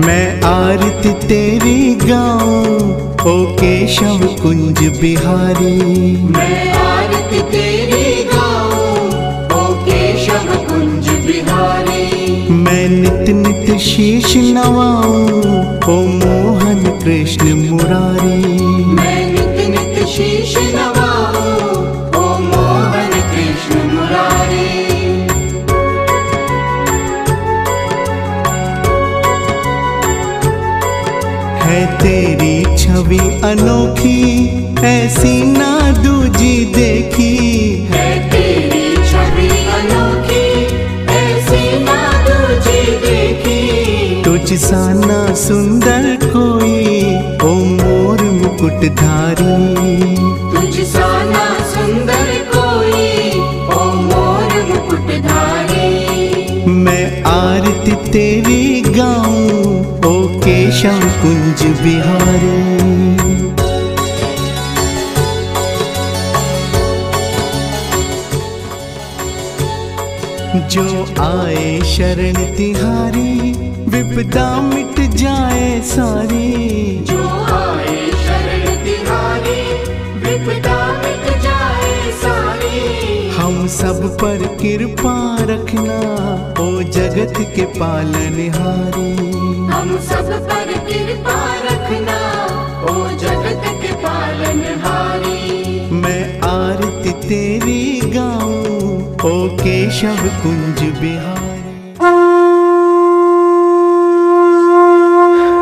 मैं आरती तेरी गाऊं ओ केशव कुंज बिहारी। मैं आरती तेरी गाऊं ओ केशव कुंज बिहारी। मैं नित नित शीश नवाऊं ओ मोहन कृष्ण मुरारी। मैं नित नित शीश नवाऊं ओ मोहन कृष्ण मुरारी। है तेरी छवि अनोखी ऐसी ना दूजी देखी। है तेरी छवि अनोखी ऐसी ना दूजी देखी। तुझ सा ना सुंदर कोई ओ मोर मुकुटधारी। तुझ सा ना सुंदर कोई ओ मोर मुकुटधारी। मैं आरती तेरी गाऊं ओ केशव कुंज बिहारी। जो आए शरण तिहारी विपदा मिट जाए सारी। जो आए शरण तिहारी विपदा मिट जाए सारी। हम सब पर कृपा रखना ओ जगत के पालनहारी। हम सब पर कृपा रखना ओ जगत के पालनहारी। मैं आरती तेरी गाऊं ओ केशव कुंज बिहारी।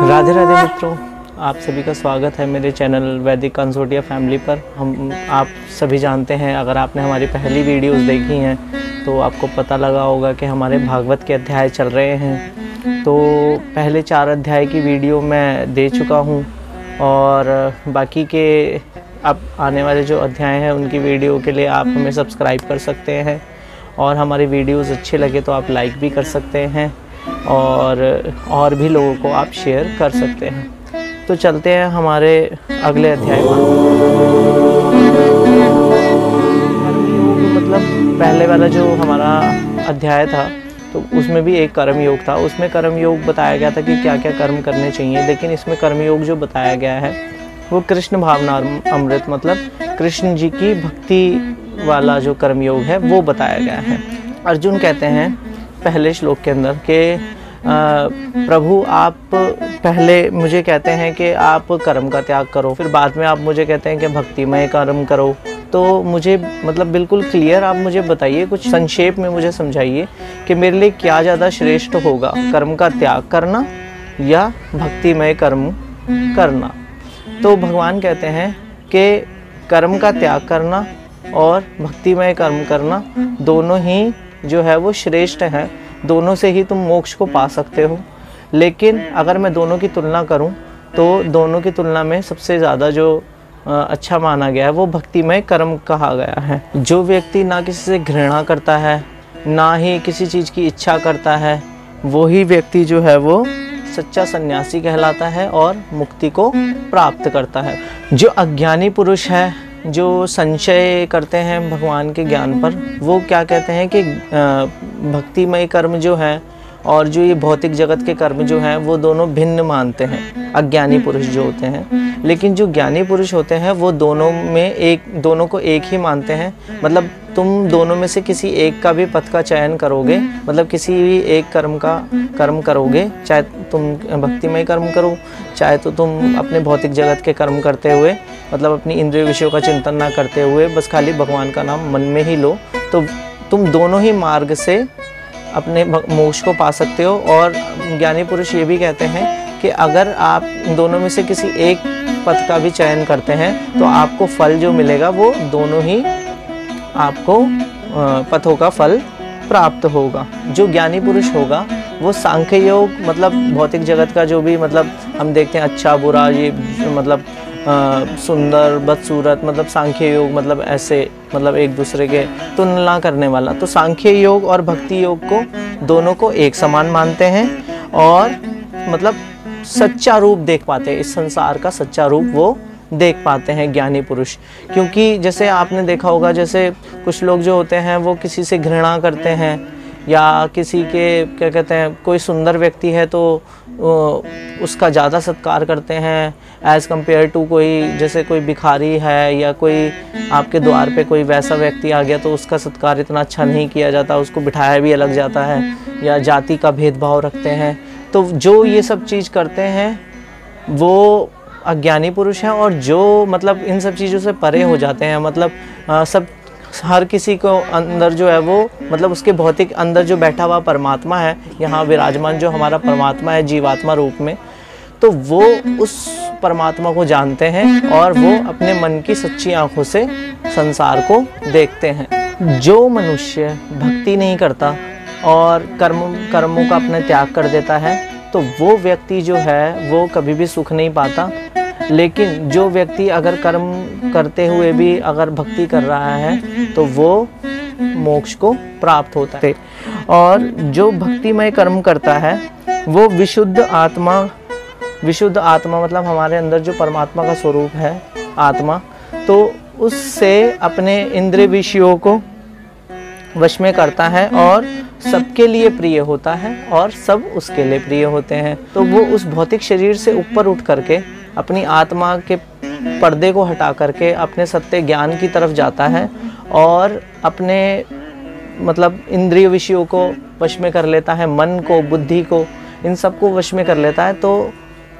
राधे राधे मित्रों, आप सभी का स्वागत है मेरे चैनल वैदिक कंसोटिया फैमिली पर। आप सभी जानते हैं, अगर आपने हमारी पहली वीडियोस देखी हैं तो आपको पता लगा होगा कि हमारे भागवत के अध्याय चल रहे हैं। तो पहले 4 अध्याय की वीडियो मैं दे चुका हूं और बाकी के अब आने वाले जो अध्याय हैं उनकी वीडियो के लिए आप हमें सब्सक्राइब कर सकते हैं और हमारी वीडियोस अच्छे लगे तो आप लाइक भी कर सकते हैं और भी लोगों को आप शेयर कर सकते हैं। तो चलते हैं हमारे अगले अध्याय पर। मतलब पहले वाला जो हमारा अध्याय था तो उसमें भी एक कर्म योग था। उसमें कर्म योग बताया गया था कि क्या क्या कर्म करने चाहिए, लेकिन इसमें कर्म योग जो बताया गया है वो कृष्ण भावना अमृत मतलब कृष्ण जी की भक्ति वाला जो कर्म योग है वो बताया गया है। अर्जुन कहते हैं पहले श्लोक के अंदर कि प्रभु आप पहले मुझे कहते हैं कि आप कर्म का त्याग करो, फिर बाद में आप मुझे कहते हैं कि भक्तिमय कर्म करो। तो मुझे मतलब बिल्कुल क्लियर आप मुझे बताइए, कुछ संक्षेप में मुझे समझाइए कि मेरे लिए क्या ज़्यादा श्रेष्ठ होगा, कर्म का त्याग करना या भक्तिमय कर्म करना। तो भगवान कहते हैं कि कर्म का त्याग करना और भक्तिमय कर्म करना दोनों ही जो है वो श्रेष्ठ हैं, दोनों से ही तुम मोक्ष को पा सकते हो। लेकिन अगर मैं दोनों की तुलना करूं तो दोनों की तुलना में सबसे ज़्यादा जो अच्छा माना गया है वो भक्तिमय कर्म कहा गया है। जो व्यक्ति ना किसी से घृणा करता है ना ही किसी चीज़ की इच्छा करता है, वही व्यक्ति जो है वो सच्चा सन्यासी कहलाता है और मुक्ति को प्राप्त करता है। जो अज्ञानी पुरुष है, जो संशय करते हैं भगवान के ज्ञान पर, वो क्या कहते हैं कि भक्तिमय कर्म जो है और जो ये भौतिक जगत के कर्म जो हैं वो दोनों भिन्न मानते हैं, अज्ञानी पुरुष जो होते हैं। लेकिन जो ज्ञानी पुरुष होते हैं वो दोनों को एक ही मानते हैं। मतलब तुम दोनों में से किसी एक का भी पथ का चयन करोगे, मतलब किसी भी एक कर्म करोगे, चाहे तुम भक्तिमय कर्म करो, चाहे तो तुम अपने भौतिक जगत के कर्म करते हुए मतलब अपनी इंद्रिय विषयों का चिंतन ना करते हुए बस खाली भगवान का नाम मन में ही लो, तो तुम दोनों ही मार्ग से अपने मोक्ष को पा सकते हो। और ज्ञानी पुरुष ये भी कहते हैं कि अगर आप दोनों में से किसी एक पथ का भी चयन करते हैं तो आपको फल जो मिलेगा वो दोनों ही आपको पथों का फल प्राप्त होगा। जो ज्ञानी पुरुष होगा वो सांख्य योग मतलब भौतिक जगत का जो भी मतलब हम देखते हैं अच्छा बुरा, ये मतलब सुंदर बदसूरत, मतलब सांख्य योग मतलब ऐसे मतलब एक दूसरे के तुलना करने वाला। तो सांख्य योग और भक्ति योग को दोनों को एक समान मानते हैं और मतलब सच्चा रूप देख पाते हैं, इस संसार का सच्चा रूप वो देख पाते हैं ज्ञानी पुरुष। क्योंकि जैसे आपने देखा होगा, जैसे कुछ लोग जो होते हैं वो किसी से घृणा करते हैं या किसी के क्या कहते हैं कोई सुंदर व्यक्ति है तो उसका ज़्यादा सत्कार करते हैं एज़ कम्पेयर टू कोई, जैसे कोई भिखारी है या कोई आपके द्वार पे कोई वैसा व्यक्ति आ गया तो उसका सत्कार इतना अच्छा नहीं किया जाता, उसको बिठाया भी अलग जाता है, या जाति का भेदभाव रखते हैं। तो जो ये सब चीज़ करते हैं वो अज्ञानी पुरुष हैं, और जो मतलब इन सब चीज़ों से परे हो जाते हैं, मतलब सब हर किसी को अंदर जो है वो मतलब उसके भौतिक अंदर जो बैठा हुआ परमात्मा है, यहाँ विराजमान जो हमारा परमात्मा है जीवात्मा रूप में, तो वो उस परमात्मा को जानते हैं और वो अपने मन की सच्ची आंखों से संसार को देखते हैं। जो मनुष्य भक्ति नहीं करता और कर्मों का अपना त्याग कर देता है तो वो व्यक्ति जो है वो कभी भी सुख नहीं पाता। लेकिन जो व्यक्ति अगर कर्म करते हुए भी अगर भक्ति कर रहा है तो वो मोक्ष को प्राप्त होता है। और जो भक्तिमय कर्म करता है वो विशुद्ध आत्मा मतलब हमारे अंदर जो परमात्मा का स्वरूप है आत्मा, तो उससे अपने इंद्रिय विषयों को वश में करता है और सबके लिए प्रिय होता है और सब उसके लिए प्रिय होते हैं। तो वो उस भौतिक शरीर से ऊपर उठ करके अपनी आत्मा के पर्दे को हटा करके अपने सत्य ज्ञान की तरफ जाता है और अपने मतलब इंद्रिय विषयों को वश में कर लेता है, मन को, बुद्धि को, इन सब को वश में कर लेता है। तो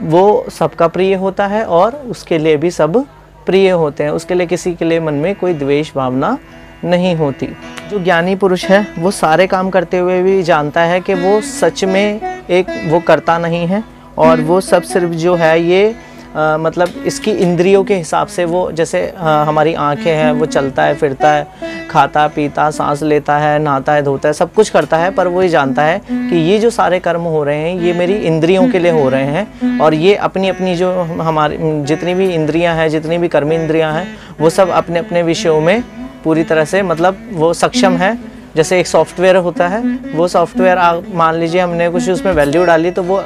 वो सबका प्रिय होता है और उसके लिए भी सब प्रिय होते हैं, उसके लिए किसी के लिए मन में कोई द्वेष भावना नहीं होती। जो ज्ञानी पुरुष है वो सारे काम करते हुए भी जानता है कि वो सच में एक वो करता नहीं है और वो सब सिर्फ जो है ये मतलब इसकी इंद्रियों के हिसाब से, वो जैसे हमारी आंखें हैं वो चलता है फिरता है, खाता पीता, सांस लेता है, नहाता है, धोता है, सब कुछ करता है, पर वो ये जानता है कि ये जो सारे कर्म हो रहे हैं ये मेरी इंद्रियों के लिए हो रहे हैं और ये अपनी अपनी जो हमारी जितनी भी इंद्रियां हैं, जितनी भी कर्म इंद्रियां हैं, वो सब अपने अपने विषयों में पूरी तरह से मतलब वो सक्षम है। जैसे एक सॉफ्टवेयर होता है, वो सॉफ्टवेयर मान लीजिए हमने कुछ उसमें वैल्यू डाली तो वो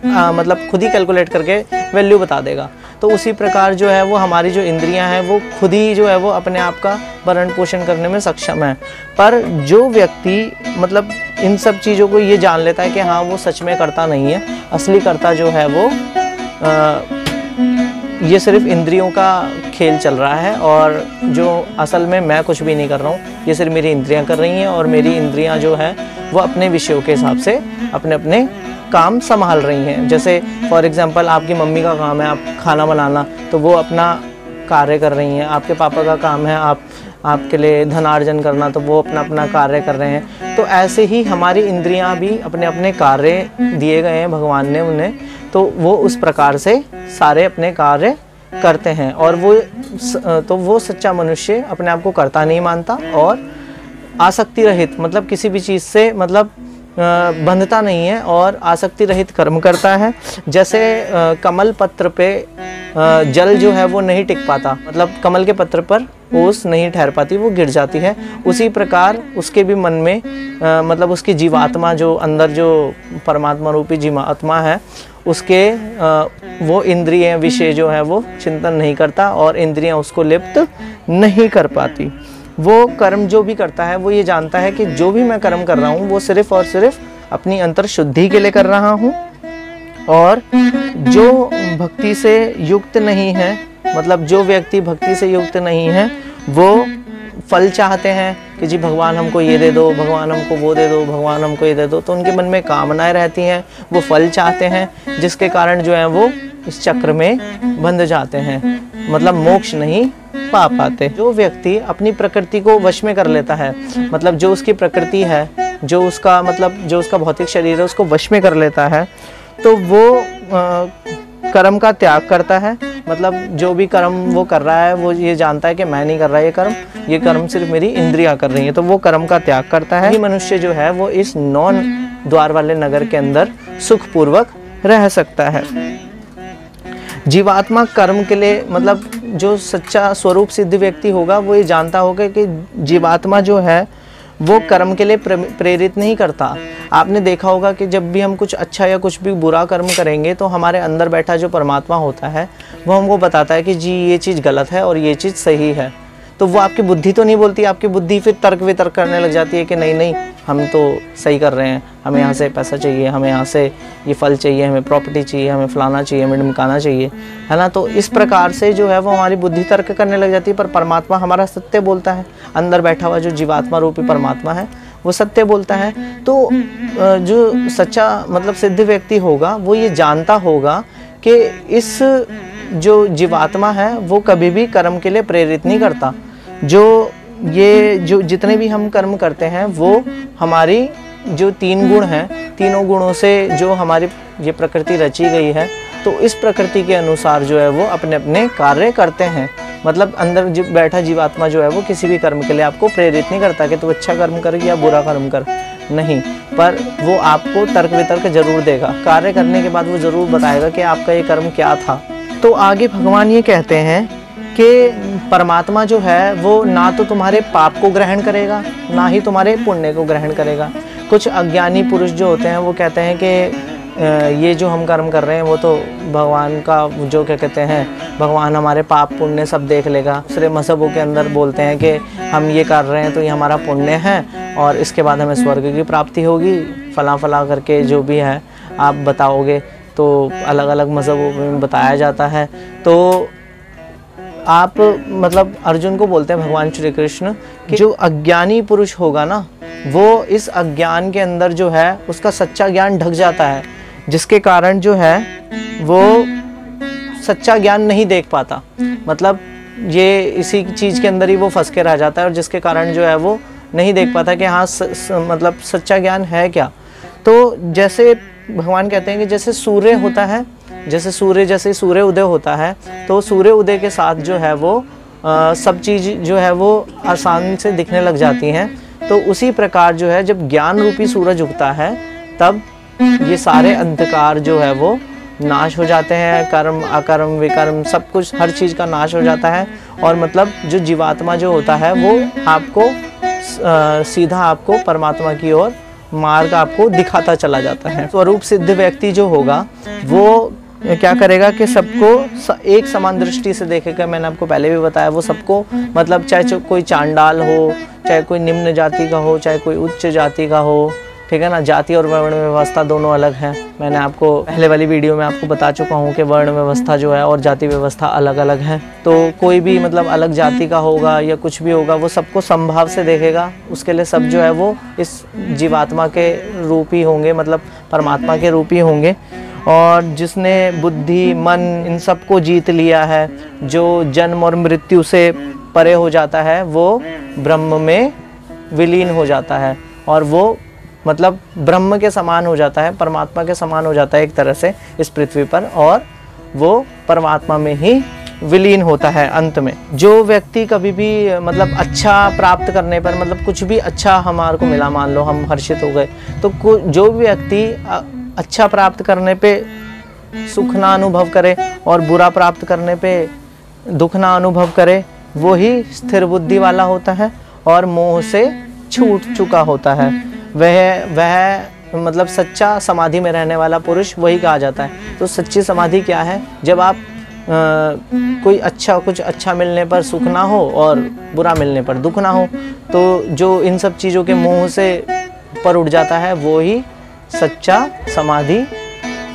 मतलब खुद ही कैलकुलेट करके वैल्यू बता देगा। तो उसी प्रकार जो है वो हमारी जो इंद्रियां हैं वो खुद ही जो है वो अपने आप का भरण पोषण करने में सक्षम है। पर जो व्यक्ति मतलब इन सब चीज़ों को ये जान लेता है कि हाँ वो सच में करता नहीं है, असली करता जो है वो ये सिर्फ इंद्रियों का खेल चल रहा है और जो असल में मैं कुछ भी नहीं कर रहा हूँ, ये सिर्फ मेरी इंद्रियां कर रही हैं और मेरी इंद्रियां जो है वो अपने विषयों के हिसाब से अपने अपने काम संभाल रही हैं। जैसे फॉर एग्जांपल आपकी मम्मी का काम है आप खाना बनाना, तो वो अपना कार्य कर रही हैं। आपके पापा का काम है आपके लिए धनार्जन करना, तो वो अपना अपना कार्य कर रहे हैं। तो ऐसे ही हमारी इंद्रियां भी अपने अपने कार्य दिए गए हैं भगवान ने उन्हें, तो वो उस प्रकार से सारे अपने कार्य करते हैं। और वो सच्चा मनुष्य अपने आप को करता नहीं मानता और आसक्ति रहित मतलब किसी भी चीज़ से मतलब बंधता नहीं है और आसक्ति रहित कर्म करता है। जैसे कमल पत्र पे जल जो है वो नहीं टिक पाता, मतलब कमल के पत्र पर ओस नहीं ठहर पाती, वो गिर जाती है। उसी प्रकार उसके भी मन में मतलब उसकी जीवात्मा जो अंदर जो परमात्मा रूपी जीवात्मा है उसके वो इंद्रिय विषय जो है वो चिंतन नहीं करता और इंद्रियां उसको लिप्त नहीं कर पाती। वो कर्म जो भी करता है वो ये जानता है कि जो भी मैं कर्म कर रहा हूँ वो सिर्फ और सिर्फ अपनी अंतर शुद्धि के लिए कर रहा हूँ। और जो भक्ति से युक्त नहीं है, मतलब जो व्यक्ति भक्ति से युक्त नहीं है वो फल चाहते हैं कि जी भगवान हमको ये दे दो, भगवान हमको वो दे दो, भगवान हमको ये दे दो, तो उनके मन में कामनाएं रहती हैं, वो फल चाहते हैं, जिसके कारण जो है वो इस चक्र में बंध जाते हैं, मतलब मोक्ष नहीं पा पाते। जो व्यक्ति अपनी प्रकृति को वश में कर लेता है, मतलब जो उसकी प्रकृति है, जो उसका मतलब जो उसका भौतिक शरीर है उसको वश में कर लेता है, तो वो कर्म का त्याग करता है। मतलब जो भी कर्म वो कर रहा है वो ये जानता है कि मैं नहीं कर रहा ये कर्म सिर्फ मेरी इंद्रियां कर रही हैं, तो वो कर्म का त्याग करता है। ये मनुष्य जो है वो इस 9 द्वार वाले नगर के अंदर सुखपूर्वक रह सकता है। जीवात्मा कर्म के लिए मतलब जो सच्चा स्वरूप सिद्ध व्यक्ति होगा वो ये जानता होगा कि जीवात्मा जो है वो कर्म के लिए प्रेरित नहीं करता। आपने देखा होगा कि जब भी हम कुछ अच्छा या कुछ भी बुरा कर्म करेंगे तो हमारे अंदर बैठा जो परमात्मा होता है वो हमको बताता है कि जी ये चीज़ गलत है और ये चीज़ सही है। तो वो आपकी बुद्धि तो नहीं बोलती, आपकी बुद्धि फिर तर्क वितर्क करने लग जाती है कि नहीं नहीं हम तो सही कर रहे हैं, हमें यहाँ से पैसा चाहिए, हमें यहाँ से ये फल चाहिए, हमें प्रॉपर्टी चाहिए, हमें फलाना चाहिए, हमें ढमकाना चाहिए, है ना। तो इस प्रकार से जो है वो हमारी बुद्धि तर्क करने लग जाती है। पर परमात्मा हमारा सत्य बोलता है, अंदर बैठा हुआ जो जीवात्मा रूपी परमात्मा है वो सत्य बोलता है। तो जो सच्चा मतलब सिद्ध व्यक्ति होगा वो ये जानता होगा कि इस जो जीवात्मा है वो कभी भी कर्म के लिए प्रेरित नहीं करता। जो जितने भी हम कर्म करते हैं वो हमारी जो 3 गुण हैं, तीनों गुणों से जो हमारी ये प्रकृति रची गई है, तो इस प्रकृति के अनुसार जो है वो अपने अपने कार्य करते हैं। मतलब अंदर बैठा जीवात्मा जो है वो किसी भी कर्म के लिए आपको प्रेरित नहीं करता कि तू अच्छा कर्म कर या बुरा कर्म कर, नहीं, पर वो आपको तर्क वितर्क जरूर देगा। कार्य करने के बाद वो जरूर बताएगा कि आपका ये कर्म क्या था। तो आगे भगवान ये कहते हैं कि परमात्मा जो है वो ना तो तुम्हारे पाप को ग्रहण करेगा ना ही तुम्हारे पुण्य को ग्रहण करेगा। कुछ अज्ञानी पुरुष जो होते हैं वो कहते हैं कि ये जो हम कर्म कर रहे हैं वो तो भगवान का जो क्या कहते हैं भगवान हमारे पाप पुण्य सब देख लेगा। दूसरे मज़हबों के अंदर बोलते हैं कि हम ये कर रहे हैं तो ये हमारा पुण्य है और इसके बाद हमें स्वर्ग की प्राप्ति होगी, फला फला करके जो भी है आप बताओगे। तो अलग अलग मज़हबों में बताया जाता है। तो आप मतलब अर्जुन को बोलते हैं भगवान श्री कृष्ण कि जो अज्ञानी पुरुष होगा ना वो इस अज्ञान के अंदर जो है उसका सच्चा ज्ञान ढक जाता है, जिसके कारण जो है वो सच्चा ज्ञान नहीं देख पाता। मतलब ये इसी चीज़ के अंदर ही वो फंस के रह जाता है और जिसके कारण जो है वो नहीं देख पाता कि हाँ मतलब सच्चा ज्ञान है क्या। तो जैसे भगवान कहते हैं कि जैसे सूर्य होता है, जैसे सूर्य उदय होता है तो सूर्य उदय के साथ जो है वो सब चीज़ जो है वो आसान से दिखने लग जाती हैं। तो उसी प्रकार जो है जब ज्ञान रूपी सूरज उगता है तब ये सारे अंधकार जो है वो नाश हो जाते हैं, कर्म अकर्म विकर्म सब कुछ हर चीज़ का नाश हो जाता है। और मतलब जो जीवात्मा जो होता है वो आपको सीधा आपको परमात्मा की ओर मार्ग आपको दिखाता चला जाता है। स्वरूप सिद्ध व्यक्ति जो होगा वो क्या करेगा कि सबको एक समान दृष्टि से देखेगा। मैंने आपको पहले भी बताया वो सबको मतलब चाहे कोई चांडाल हो, चाहे कोई निम्न जाति का हो, चाहे कोई उच्च जाति का हो, ठीक है ना। जाति और वर्ण व्यवस्था दोनों अलग हैं। मैंने आपको पहले वाली वीडियो में आपको बता चुका हूँ कि वर्ण व्यवस्था जो है और जाति व्यवस्था अलग अलग है। तो कोई भी मतलब अलग जाति का होगा या कुछ भी होगा वो सबको समभाव से देखेगा। उसके लिए सब जो है वो इस जीवात्मा के रूप ही होंगे, मतलब परमात्मा के रूप ही होंगे। और जिसने बुद्धि मन इन सबको जीत लिया है, जो जन्म और मृत्यु से परे हो जाता है, वो ब्रह्म में विलीन हो जाता है और वो मतलब ब्रह्म के समान हो जाता है, परमात्मा के समान हो जाता है एक तरह से इस पृथ्वी पर, और वो परमात्मा में ही विलीन होता है अंत में। जो व्यक्ति कभी भी मतलब अच्छा प्राप्त करने पर, मतलब कुछ भी अच्छा हमारे को मिला, मान लो हम हर्षित हो गए, तो जो भी व्यक्ति अच्छा प्राप्त करने पे सुख ना अनुभव करे और बुरा प्राप्त करने पे दुख ना अनुभव करे, वो ही स्थिर बुद्धि वाला होता है और मोह से छूट चुका होता है। वह मतलब सच्चा समाधि में रहने वाला पुरुष वही कहा जाता है। तो सच्ची समाधि क्या है? जब आप कुछ अच्छा मिलने पर सुख ना हो और बुरा मिलने पर दुख ना हो, तो जो इन सब चीज़ों के मोह से पर उठ जाता है वो ही सच्चा समाधि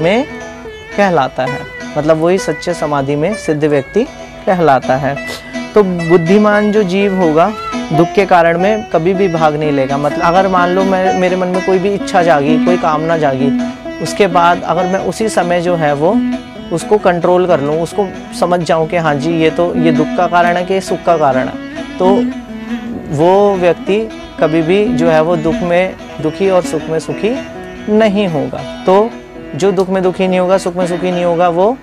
में कहलाता है। मतलब वही सच्चे समाधि में सिद्ध व्यक्ति कहलाता है। तो बुद्धिमान जो जीव होगा दुख के कारण में कभी भी भाग नहीं लेगा। मतलब अगर मान लो मेरे मन में कोई भी इच्छा जागी, कोई कामना जागी, उसके बाद अगर मैं उसी समय जो है वो उसको कंट्रोल कर लूँ, उसको समझ जाऊँ कि हाँ जी ये दुख का कारण है कि ये सुख का कारण है, तो वो व्यक्ति कभी भी जो है वो दुख में दुखी और सुख में सुखी नहीं होगा। तो जो दुख में दुखी नहीं होगा, सुख में सुखी नहीं होगा, वो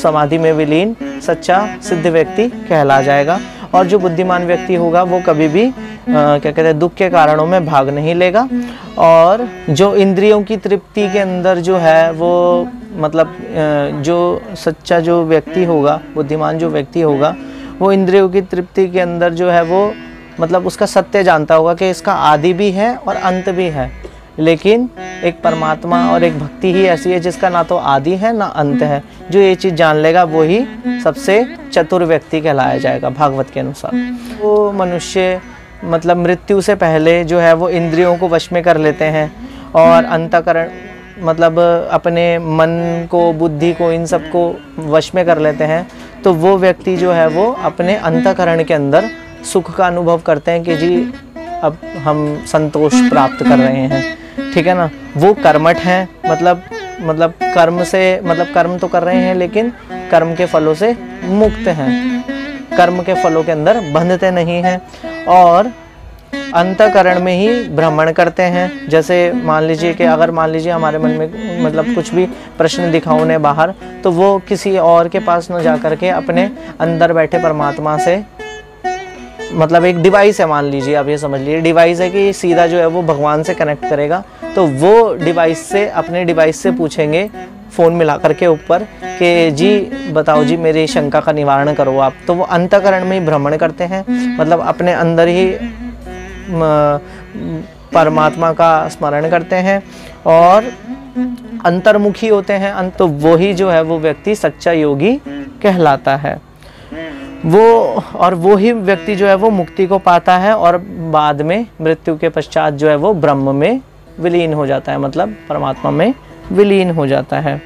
समाधि में विलीन सच्चा सिद्ध व्यक्ति कहला जाएगा। और जो बुद्धिमान व्यक्ति होगा वो कभी भी क्या कहते हैं दुख के कारणों में भाग नहीं लेगा। और जो इंद्रियों की तृप्ति के अंदर जो है वो मतलब जो सच्चा जो व्यक्ति होगा, बुद्धिमान जो व्यक्ति होगा, वो इंद्रियों की तृप्ति के अंदर जो है वो मतलब उसका सत्य जानता होगा कि इसका आदि भी है और अंत भी है। लेकिन एक परमात्मा और एक भक्ति ही ऐसी है जिसका ना तो आदि है ना अंत है। जो ये चीज़ जान लेगा वो ही सबसे चतुर व्यक्ति कहलाया जाएगा भागवत के अनुसार। वो मनुष्य मतलब मृत्यु से पहले जो है वो इंद्रियों को वश में कर लेते हैं और अंतःकरण मतलब अपने मन को, बुद्धि को, इन सब को वश में कर लेते हैं, तो वो व्यक्ति जो है वो अपने अंतःकरण के अंदर सुख का अनुभव करते हैं कि जी अब हम संतोष प्राप्त कर रहे हैं, ठीक है ना। वो कर्मठ हैं, मतलब कर्म से मतलब कर्म तो कर रहे हैं लेकिन कर्म के फलों से मुक्त हैं, कर्म के फलों के अंदर बंधते नहीं हैं और अंतःकरण में ही भ्रमण करते हैं। जैसे मान लीजिए कि अगर मान लीजिए हमारे मन में मतलब कुछ भी प्रश्न दिखा उन्हें बाहर, तो वो किसी और के पास न जा कर के अपने अंदर बैठे परमात्मा से, मतलब एक डिवाइस है, मान लीजिए आप ये समझ लीजिए डिवाइस है कि सीधा जो है वो भगवान से कनेक्ट करेगा, तो वो डिवाइस से अपने डिवाइस से पूछेंगे फ़ोन मिला करके ऊपर कि जी बताओ जी मेरी शंका का निवारण करो आप। तो वो अंतःकरण में ही भ्रमण करते हैं, मतलब अपने अंदर ही परमात्मा का स्मरण करते हैं और अंतर्मुखी होते हैं। तो वो ही जो है वो व्यक्ति सच्चा योगी कहलाता है। वो ही व्यक्ति जो है वो मुक्ति को पाता है और बाद में मृत्यु के पश्चात जो है वो ब्रह्म में विलीन हो जाता है, मतलब परमात्मा में विलीन हो जाता है।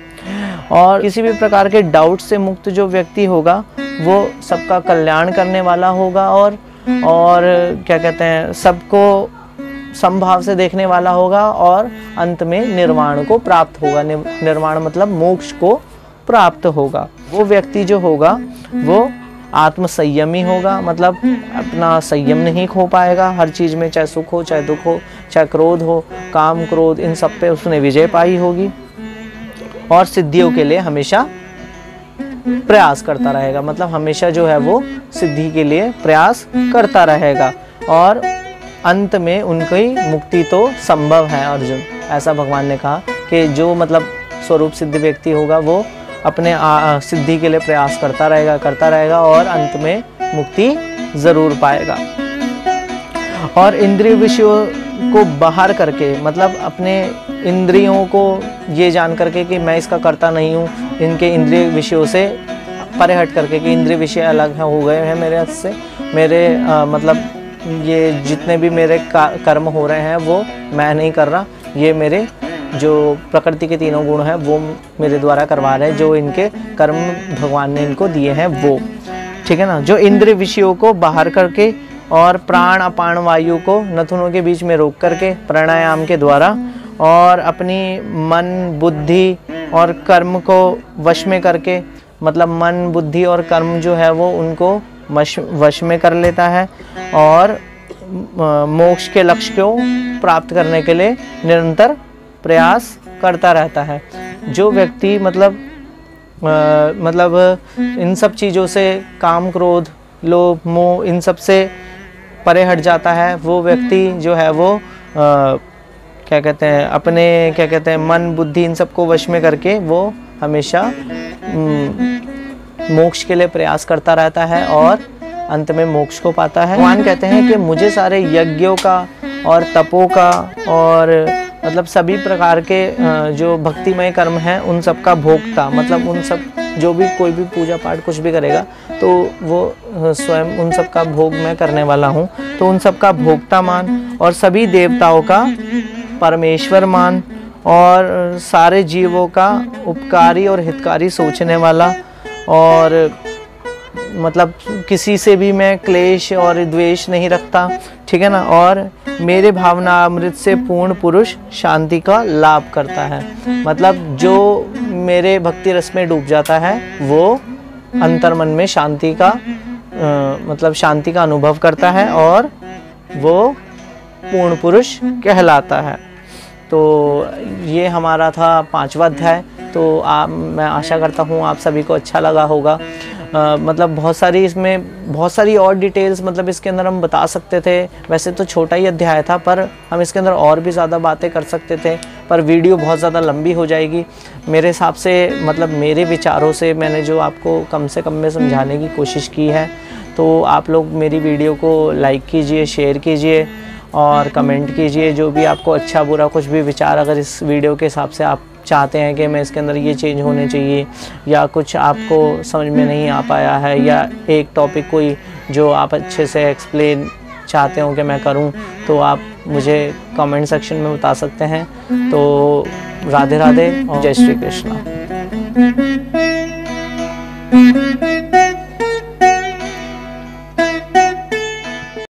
और किसी भी प्रकार के डाउट से मुक्त जो व्यक्ति होगा वो सबका कल्याण करने वाला होगा और क्या कहते हैं, सबको समभाव से देखने वाला होगा और अंत में निर्वाण को प्राप्त होगा। निर्वाण मतलब मोक्ष को प्राप्त होगा। वो व्यक्ति जो होगा वो आत्म संयमी होगा, मतलब अपना संयम नहीं खो पाएगा हर चीज़ में, चाहे सुख हो, चाहे दुख हो, चाहे क्रोध हो, काम क्रोध, इन सब पे उसने विजय पाई होगी और सिद्धियों के लिए हमेशा प्रयास करता रहेगा, मतलब हमेशा जो है वो सिद्धि के लिए प्रयास करता रहेगा और अंत में उनकी मुक्ति तो संभव है। अर्जुन, ऐसा भगवान ने कहा कि जो मतलब स्वरूप सिद्ध व्यक्ति होगा वो अपने सिद्धि के लिए प्रयास करता रहेगा और अंत में मुक्ति ज़रूर पाएगा। और इंद्रिय विषयों को बाहर करके, मतलब अपने इंद्रियों को ये जान करके कि मैं इसका करता नहीं हूँ, इनके इंद्रिय विषयों से परे हट करके कि इंद्रिय विषय अलग हो गए हैं मेरे हाथ से, मेरे मतलब ये जितने भी मेरे कर्म हो रहे हैं वो मैं नहीं कर रहा, ये मेरे जो प्रकृति के तीनों गुण हैं वो मेरे द्वारा करवा रहे हैं, जो इनके कर्म भगवान ने इनको दिए हैं वो, ठीक है ना। जो इंद्रिय विषयों को बाहर करके और प्राण अपान वायु को नथुनों के बीच में रोक करके प्राणायाम के द्वारा और अपनी मन बुद्धि और कर्म को वश में करके, मतलब मन बुद्धि और कर्म जो है वो उनको वश में कर लेता है और मोक्ष के लक्ष्य को प्राप्त करने के लिए निरंतर प्रयास करता रहता है। जो व्यक्ति मतलब इन सब चीज़ों से, काम क्रोध लोभ मोह, इन सब से परे हट जाता है, वो व्यक्ति जो है वो क्या कहते हैं, अपने क्या कहते हैं मन बुद्धि इन सबको वश में करके वो हमेशा मोक्ष के लिए प्रयास करता रहता है और अंत में मोक्ष को पाता है। भगवान कहते हैं कि मुझे सारे यज्ञों का और तपों का और मतलब सभी प्रकार के जो भक्तिमय कर्म हैं उन सब का भोक्ता, मतलब उन सब जो भी कोई भी पूजा पाठ कुछ भी करेगा तो वो स्वयं उन सब का भोग मैं करने वाला हूँ, तो उन सब का भोक्ता मान और सभी देवताओं का परमेश्वर मान और सारे जीवों का उपकारी और हितकारी सोचने वाला, और मतलब किसी से भी मैं क्लेश और द्वेष नहीं रखता, ठीक है ना। और मेरे भावना अमृत से पूर्ण पुरुष शांति का लाभ करता है, मतलब जो मेरे भक्ति रस में डूब जाता है वो अंतर्मन में शांति का मतलब शांति का अनुभव करता है और वो पूर्ण पुरुष कहलाता है। तो ये हमारा था 5वां अध्याय। तो मैं आशा करता हूँ आप सभी को अच्छा लगा होगा। मतलब बहुत सारी और डिटेल्स मतलब इसके अंदर हम बता सकते थे। वैसे तो छोटा ही अध्याय था पर हम इसके अंदर और भी ज़्यादा बातें कर सकते थे, पर वीडियो बहुत ज़्यादा लंबी हो जाएगी मेरे हिसाब से। मतलब मेरे विचारों से मैंने जो आपको कम से कम में समझाने की कोशिश की है। तो आप लोग मेरी वीडियो को लाइक कीजिए, शेयर कीजिए और कमेंट कीजिए जो भी आपको अच्छा बुरा कुछ भी विचार, अगर इस वीडियो के हिसाब से आप चाहते हैं कि मैं इसके अंदर ये चेंज होने चाहिए, या कुछ आपको समझ में नहीं आ पाया है, या एक टॉपिक कोई जो आप अच्छे से एक्सप्लेन चाहते हो कि मैं करूं, तो आप मुझे कमेंट सेक्शन में बता सकते हैं। तो राधे राधे और जय श्री कृष्णा।